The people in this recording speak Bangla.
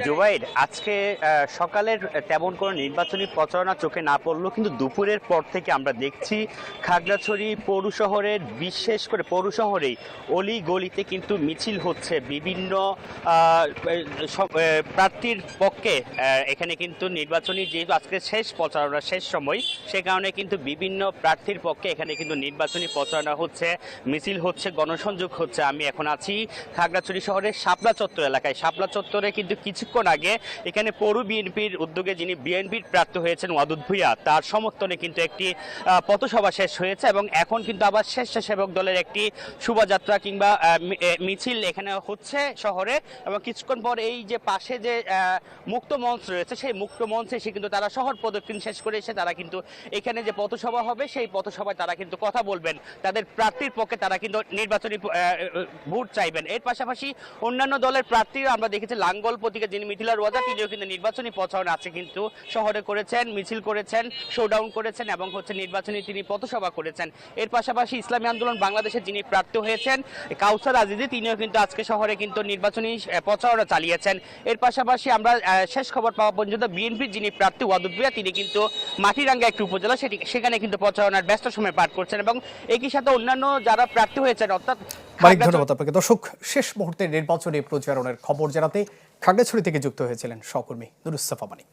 জুবাইর, আজকে সকালের তেমন কোনো নির্বাচনী প্রচারণা চোখে না পড়লেও কিন্তু দুপুরের পর থেকে আমরা দেখছি খাগড়াছড়ি পৌর শহরের, বিশেষ করে পৌর শহরেই অলি গলিতে কিন্তু মিছিল হচ্ছে বিভিন্ন প্রার্থীর পক্ষে। এখানে কিন্তু নির্বাচনী যেহেতু আজকে শেষ প্রচারণা, শেষ সময়, সে কারণে কিন্তু বিভিন্ন প্রার্থীর পক্ষে এখানে কিন্তু নির্বাচনী প্রচারণা হচ্ছে, মিছিল হচ্ছে, গণসংযোগ হচ্ছে। আমি এখন আছি খাগড়াছড়ি শহরের শাপলা চত্বর এলাকায়। শাপলা চত্বরে কিন্তু কিছুক্ষণ আগে এখানে পৌর বিএনপির উদ্যোগে যিনি বিএনপির প্রার্থী হয়েছেন ওয়াদুদ ভূঁইয়া, তার সমর্থনে কিন্তু একটি পথসভা শেষ হয়েছে এবং এখন কিন্তু আবার স্বেচ্ছাসেবক দলের একটি শোভাযাত্রা কিংবা মিছিল এখানে হচ্ছে শহরে। এবং কিছুক্ষণ পর এই যে পাশে যে মুক্ত মঞ্চ রয়েছে, সেই মুক্ত মঞ্চে এসে কিন্তু তারা শহর প্রদক্ষিণ শেষ করে এসে তারা কিন্তু এখানে যে পথসভা হবে সেই পথসভায় তারা কিন্তু কথা বলবেন, তাদের প্রার্থীর পক্ষে তারা কিন্তু নির্বাচনী ভোট চাইবেন। এর পাশাপাশি অন্যান্য দলের প্রার্থীরা আমরা দেখেছি, লাঙ্গল প্রতীকে যিনি মিথিলা রোজা, তিনিও কিন্তু নির্বাচনী প্রচারণা আছে কিন্তু শহরে করেছেন, মিছিল করেছেন, শোডাউন করেছেন এবং নির্বাচনী তিনি পথসভা করেছেন। এর পাশাপাশি ইসলামী আন্দোলন বাংলাদেশের যিনি প্রার্থী হয়েছেন কাউসার আজিজি, তিনিও কিন্তু আজকে শহরে কিন্তু নির্বাচনী প্রচারণা চালিয়েছেন। এর পাশাপাশি আমরা শেষ খবর পাওয়া পর্যন্ত বিএনপির যিনি প্রার্থী ওয়াদুদ ভূঁইয়া, তিনি কিন্তু মাটিরাঙ্গা একটি উপজেলা, সেখানে কিন্তু প্রচারণার ব্যস্ত সময় পার করছেন এবং একই সাথে অন্যান্য যারা প্রার্থী হয়েছেন অর্থাৎ। ধন্যবাদ আপনাকে। দর্শক, শেষ মুহূর্তে নির্বাচনী প্রচারণের খবর জানাতে খাগড়াছড়ি থেকে যুক্ত হয়েছিলেন সহকর্মী নুরুস সাফা মানিক।